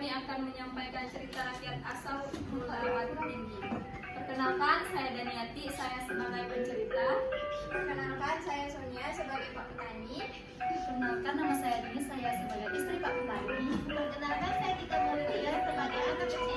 kami akan menyampaikan cerita rakyat asal Bukalapak Tinggi. Perkenalkan, saya Daniati, saya sebagai pencerita. Perkenalkan, saya Sonia sebagai Pak Petani. Perkenalkan, nama saya Dini, saya sebagai istri Pak Petani. Perkenalkan, saya Tika Mulia sebagai anak kecil.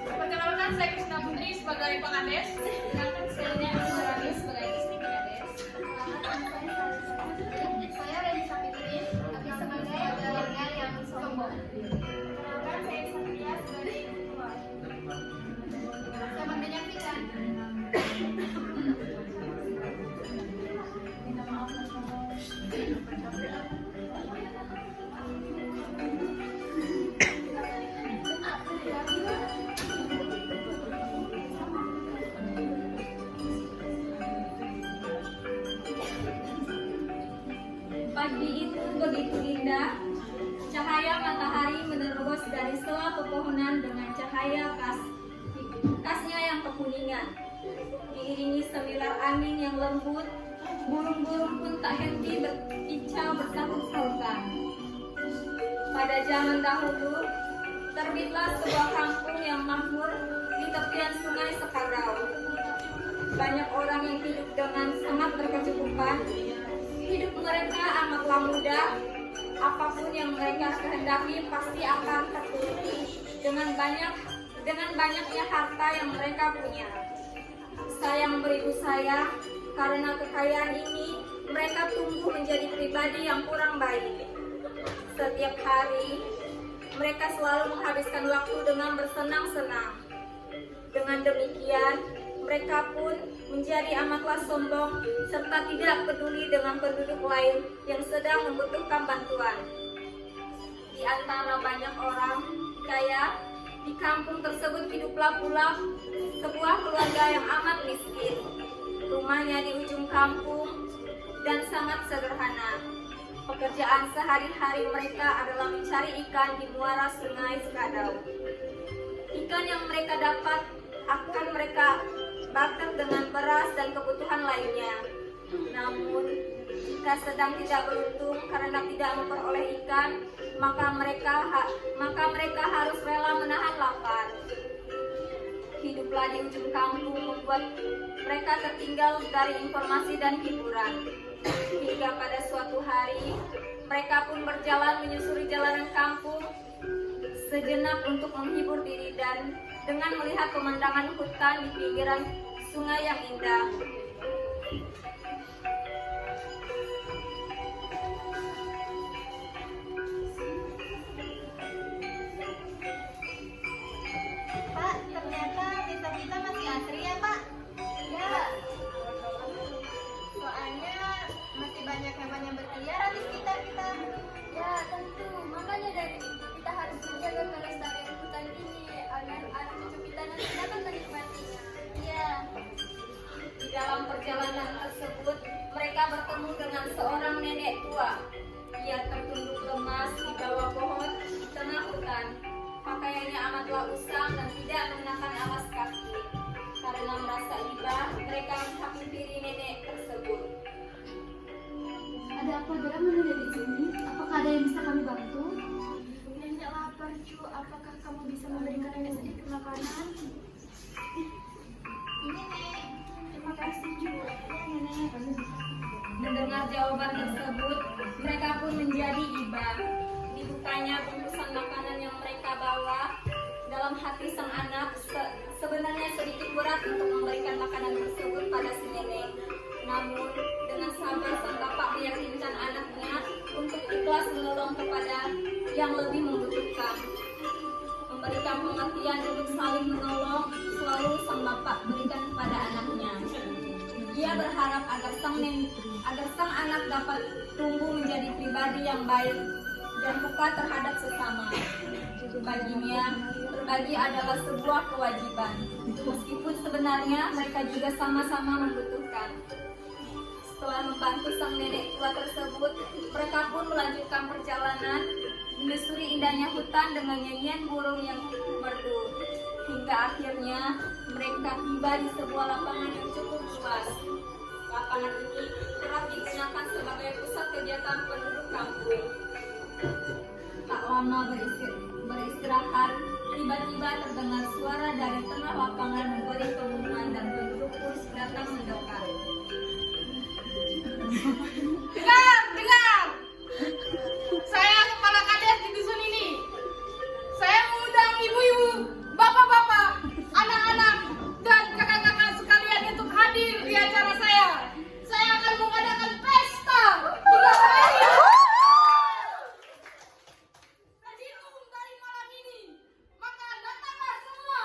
Perkenalkan, saya Krisna Putri sebagai pengades. Perkenalkan, saya Nia Asurani sebagai istri Kades. Saya Reni Sapitri sebagai keluarga yang sombong. Perkenalkan, saya Satria sebagai ibu tua. Selamat menyaksikan. Pagi itu begitu indah, cahaya matahari menerobos dari sela pepohonan dengan cahaya khasnya yang kekuningan. Diiringi semilar angin yang lembut, burung-burung pun tak henti berkicau bersahut-sahutan. Pada zaman dahulu, terbitlah sebuah kampung yang makmur di tepian sungai Sekadau. Banyak orang yang hidup dengan sangat berkecukupan. Hidup mereka amatlah mudah. Apapun yang mereka kehendaki pasti akan terturuti dengan banyaknya harta yang mereka punya. Sayang beribu sayang, karena kekayaan ini mereka tumbuh menjadi pribadi yang kurang baik. Setiap hari mereka selalu menghabiskan waktu dengan bersenang-senang. Dengan demikian, mereka pun menjadi amatlah sombong serta tidak peduli dengan penduduk lain yang sedang membutuhkan bantuan. Di antara banyak orang kaya di kampung tersebut hiduplah pula sebuah keluarga yang amat miskin. Rumahnya di ujung kampung dan sangat sederhana. Pekerjaan sehari-hari mereka adalah mencari ikan di muara sungai Sekadau. Ikan yang mereka dapat akan mereka bakar dengan beras dan kebutuhan lainnya. Namun, jika sedang tidak beruntung karena tidak memperoleh ikan, maka mereka harus rela menahan lapar. Hiduplah di ujung kampung membuat mereka tertinggal dari informasi dan hiburan. Hingga pada suatu hari, mereka pun berjalan menyusuri jalanan kampung sejenak untuk menghibur diri dan dengan melihat pemandangan hutan di pinggiran sungai yang indah. Pak, ternyata desa kita masih asri ya, Pak? Ya. Soalnya masih banyak hewan yang berkeliaran di sekitar kita. Ya, tentu. Makanya dari itu kita harus menjaga kelestarian hutan ini agar anak cucu kita nanti dapat menikmatinya. Iya. Di dalam perjalanan tersebut, mereka bertemu dengan seorang nenek tua. Ia tertunduk lemas di bawah pohon di tengah hutan. Pakaiannya amatlah usang dan tidak mengenakan alas kaki. Karena merasa iba, mereka menghampiri nenek tersebut. Ada apa gerangan nenek di sini? Apakah ada yang bisa kami bantu? Nenek lapar, Cu. Apakah kamu bisa memberikan nenek sedikit makanan? Ini, Nek. Terima kasih, Cu. Ya, Nenek. Mendengar jawaban tersebut, mereka pun menjadi iba. Dibukanya bungkusan makanan yang mereka bawa. Dalam hati sang anak sebenarnya sedikit berat untuk memberikan makanan tersebut pada si nenek. Namun, dengan sabar sang bapak meyakinkan anaknya untuk ikhlas menolong kepada yang lebih membutuhkan. Memberikan pengertian untuk saling menolong selalu sang bapak berikan kepada anaknya. Ia berharap agar sang anak dapat tumbuh menjadi pribadi yang baik dan peka terhadap sesama. Baginya, berbagi adalah sebuah kewajiban, meskipun sebenarnya mereka juga sama-sama membutuhkan. Setelah membantu sang nenek tua tersebut, mereka pun melanjutkan perjalanan menyusuri indahnya hutan dengan nyanyian burung yang merdu. Hingga akhirnya mereka tiba di sebuah lapangan yang cukup luas. Lapangan ini kerap digunakan sebagai pusat kegiatan penduduk kampung. Tak lama beristirahat istirahat, tiba-tiba terdengar suara dari tengah lapangan memberi pengumuman dan penduduk pun datang mendekat. Dengar, dengar. Saya kepala kades di dusun ini. Saya mengundang ibu-ibu, bapak-bapak, anak-anak, dan kakak-kakak sekalian untuk hadir di acara saya. Saya akan mengadakan pesta 3 hari. Hadir umum dari malam ini. Maka datanglah semua.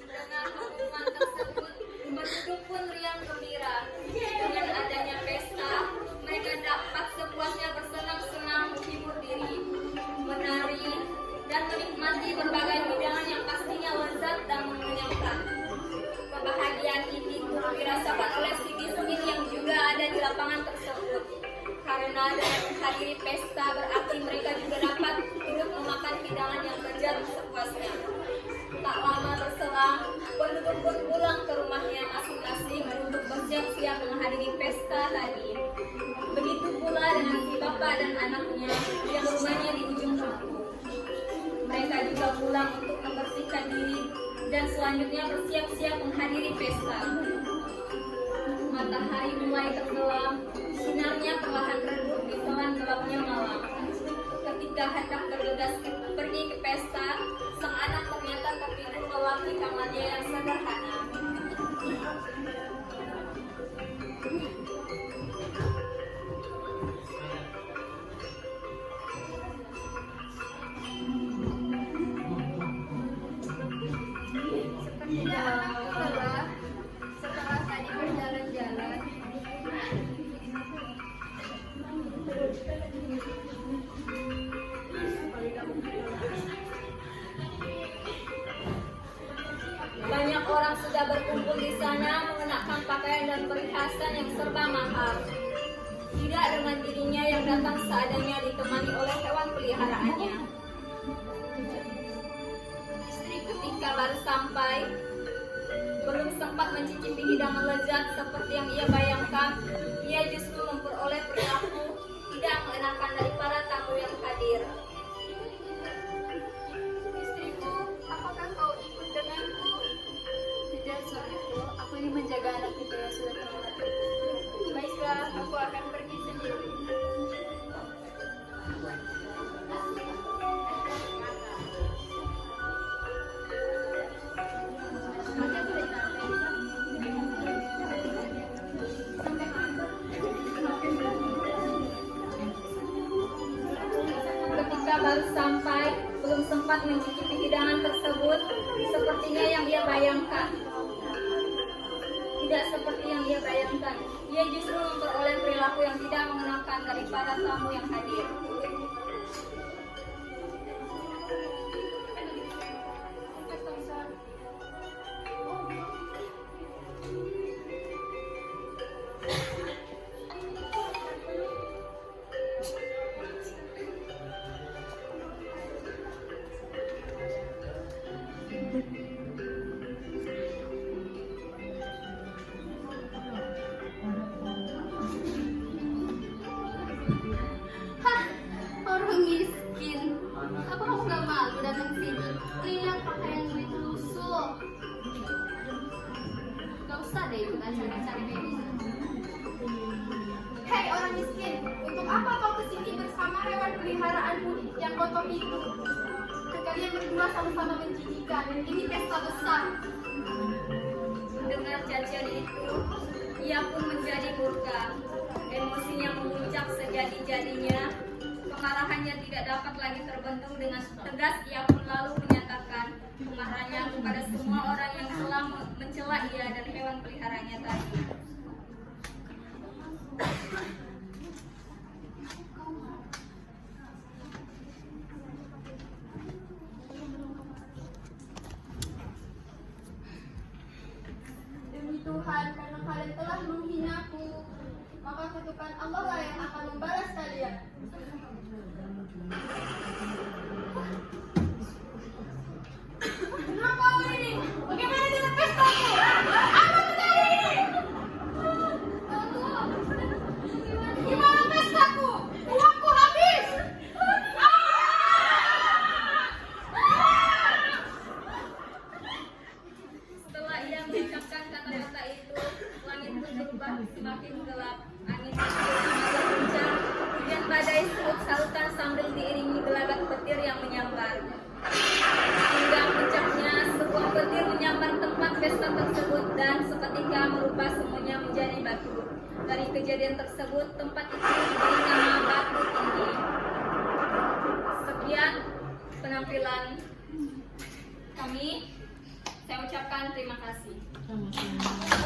Dengan pengumuman tersebut, penduduk pun riang gembira. Dengan adanya pesta, mereka dapat sepuasnya bersenang-senang, menghibur diri, menari, dan menikmati berbagai hidangan yang pastinya lezat dan mengenyangkan. Kebahagiaan ini turut dirasakan oleh si Bismil yang juga ada di lapangan tersebut. Karena dengan menghadiri pesta berarti mereka juga dapat duduk memakan hidangan yang lezat sepuasnya. Tak lama berselang, penduduk pun pulang ke rumahnya masing-masing untuk bersiap-siap menghadiri pesta tadi. Begitu pula dengan si bapak dan anaknya yang rumahnya di ujung kampung. Mereka juga pulang untuk membersihkan diri dan selanjutnya bersiap-siap menghadiri pesta. Matahari mulai tenggelam, sinarnya perlahan redup di telan gelapnya malam. Ketika hendak bergegas pergi ke pesta, sang anak ternyata tertidur lelap di kamarnya yang sederhana. Sepertinya anakku lelah setelah tadi berjalan-jalan. Banyak orang sudah berkumpul di sana mengenakan pakaian dan perhiasan yang serba mahal. Tidak dengan dirinya yang datang seadanya ditemani oleh hewan peliharaannya. Ketika baru sampai, belum sempat mencicipi hidangan lezat seperti yang ia bayangkan, ia justru memperoleh perilaku tidak mengenakan dari para tamu yang hadir. Istriku, apakah kau ikut denganku? Tidak, suamiku. Aku ingin menjaga anak kita yang sudah terlambat. Baiklah, aku akan pergi sendiri. Ketika baru sampai, belum sempat mencicipi hidangan tersebut, sepertinya yang ia bayangkan. Tidak seperti yang ia bayangkan, ia justru memperoleh perilaku yang tidak mengenakan dari para tamu yang hadir. Hah, orang miskin. Apa kamu gak malu datang sini? Lihat pakaianmu itu lusuh. Gak usah deh ikut acara-acara kayak gini. Hei orang miskin, untuk apa kau kesini bersama hewan peliharaanmu yang kotor itu? Kalian berdua sama-sama menjijikan. Ini pesta besar. Mendengar cacian itu, ia pun menjadi murka. Emosinya memuncak sejadi-jadinya. Kemarahannya tidak dapat lagi terbendung dengan tegas. Ia pun lalu menyatakan kemarahannya kepada semua orang yang telah mencela ia dan hewan peliharanya tadi. Demi Tuhan, karena kalian telah menghinaku, maka kutukan Allah lah yang akan membalas kalian. Kenapa ini? Bagaimana dengan pestaku? Apa terjadi? Gimana pestaku? Uangku habis. semakin gelap, angin semakin kencang, hujan badai saut-sautan sambil diiringi gelagat petir yang menyambar. Hingga puncaknya sebuah petir menyambar tempat pesta tersebut dan seketika merubah semuanya menjadi batu. Dari kejadian tersebut, tempat itu diberi nama Batu Tinggi. Sekian penampilan kami. Saya ucapkan terima kasih. Sama-sama.